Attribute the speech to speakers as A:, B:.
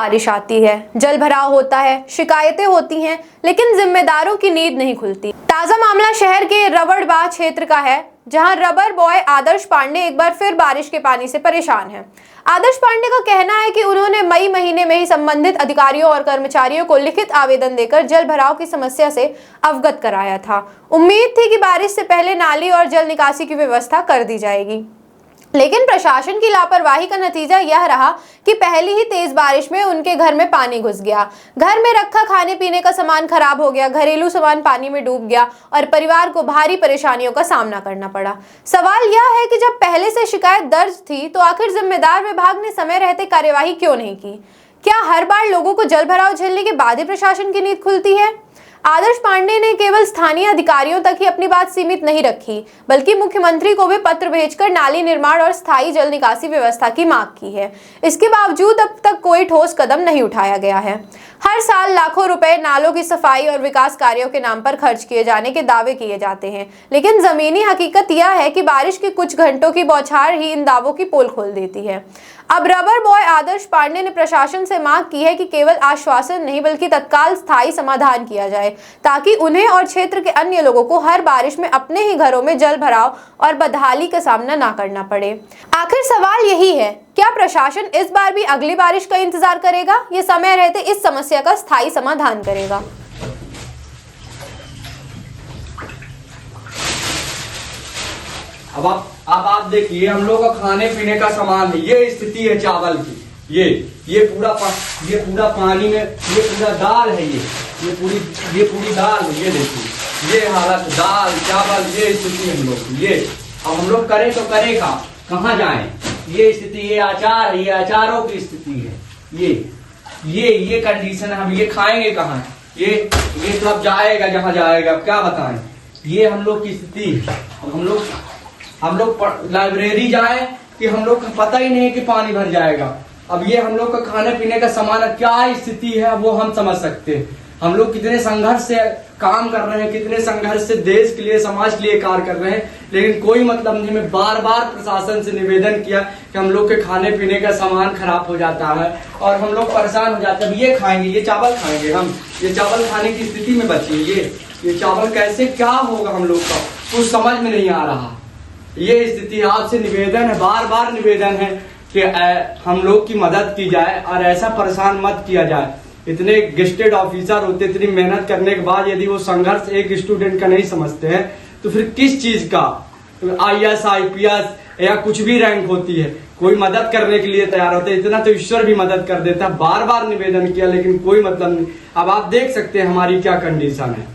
A: बारिश आती है, जल भराव होता है, शिकायतें होती हैं, लेकिन जिम्मेदारों की नींद नहीं खुलती। ताजा मामला शहर के रबड़बाग क्षेत्र का है, जहां रबर बॉय आदर्श पांडे एक बार फिर बारिश के पानी से परेशान हैं। आदर्श पांडे का कहना है कि उन्होंने मई महीने में ही संबंधित अधिकारियों और कर्मचारियों को लिखित आवेदन देकर जल भराव की समस्या से अवगत कराया था। उम्मीद थी कि बारिश से पहले नाली और जल निकासी की व्यवस्था कर दी जाएगी, लेकिन प्रशासन की लापरवाही का नतीजा यह रहा कि पहली ही तेज बारिश में उनके घर में पानी घुस गया। घर में रखा खाने पीने का सामान खराब हो गया, घरेलू सामान पानी में डूब गया और परिवार को भारी परेशानियों का सामना करना पड़ा। सवाल यह है कि जब पहले से शिकायत दर्ज थी तो आखिर जिम्मेदार विभाग ने समय रहते कार्यवाही क्यों नहीं की? क्या हर बार लोगों को जल भराव झेलने के बाद ही प्रशासन की नींद खुलती है? आदर्श पांडे ने केवल स्थानीय अधिकारियों तक ही अपनी बात सीमित नहीं रखी, बल्कि मुख्यमंत्री को भी पत्र भेजकर नाली निर्माण और स्थायी जल निकासी व्यवस्था की मांग की है। इसके बावजूद अब तक कोई ठोस कदम नहीं उठाया गया है। हर साल लाखों रुपए नालों की सफाई और विकास कार्यों के नाम पर खर्च किए जाने के दावे किए जाते हैं, लेकिन जमीनी हकीकत यह है कि बारिश के कुछ घंटों की बौछार ही इन दावों की पोल खोल देती है। अब रबर बॉय आदर्श पांडे ने प्रशासन से मांग की है कि केवल आश्वासन नहीं बल्कि तत्काल स्थायी समाधान किया जाए, ताकि उन्हें और क्षेत्र के अन्य लोगों को हर बारिश में अपने ही घरों में जल भराव और बदहाली का सामना ना करना पड़े। आखिर सवाल यही है, क्या प्रशासन इस बार भी अगली बारिश का इंतजार करेगा या समय रहते इस समस्या का स्थायी समाधान करेगा?
B: अब आप देखिए, हम लोग का खाने पीने का सामान है, ये स्थिति है चावल की। ये पूरा पानी में, ये पूरा दाल है, ये पूरी दाल है। ये देखिए, ये हालत, दाल चावल, ये स्थिति हम लोग की। ये अब हम लोग करें तो करें कहाँ जाएं? ये स्थिति, ये अचार है, ये अचारों की स्थिति है। ये कंडीशन है। हम ये खाएंगे कहाँ? ये तो अब जाएगा जहाँ जाएगा, अब क्या बताएं? ये हम लोग की स्थिति है। हम लोग लाइब्रेरी जाए कि हम लोग को पता ही नहीं कि पानी भर जाएगा। अब ये हम लोग का खाने पीने का सामान क्या स्थिति है वो हम समझ सकते हैं। हम लोग कितने संघर्ष से काम कर रहे हैं, कितने संघर्ष से देश के लिए, समाज के लिए कार्य कर रहे हैं, लेकिन कोई मतलब नहीं। मैं बार बार प्रशासन से निवेदन किया कि हम लोग के खाने पीने का सामान खराब हो जाता है और हम लोग परेशान हो जाते हैं। अब ये खाएंगे, ये चावल खाएंगे, हम ये चावल खाने की स्थिति में बचे। ये चावल कैसे, क्या होगा हम लोग का, कुछ समझ में नहीं आ रहा। ये स्थिति, आपसे निवेदन है, बार बार निवेदन है कि हम लोग की मदद की जाए और ऐसा परेशान मत किया जाए। इतने गेस्टेड ऑफिसर होते, इतनी मेहनत करने के बाद यदि वो संघर्ष एक स्टूडेंट का नहीं समझते हैं तो फिर किस चीज का IAS IPS या कुछ भी रैंक होती है, कोई मदद करने के लिए तैयार होते हैं। इतना तो ईश्वर भी मदद कर देता है। बार बार निवेदन किया लेकिन कोई मतलब नहीं। अब आप देख सकते हैं हमारी क्या कंडीशन है।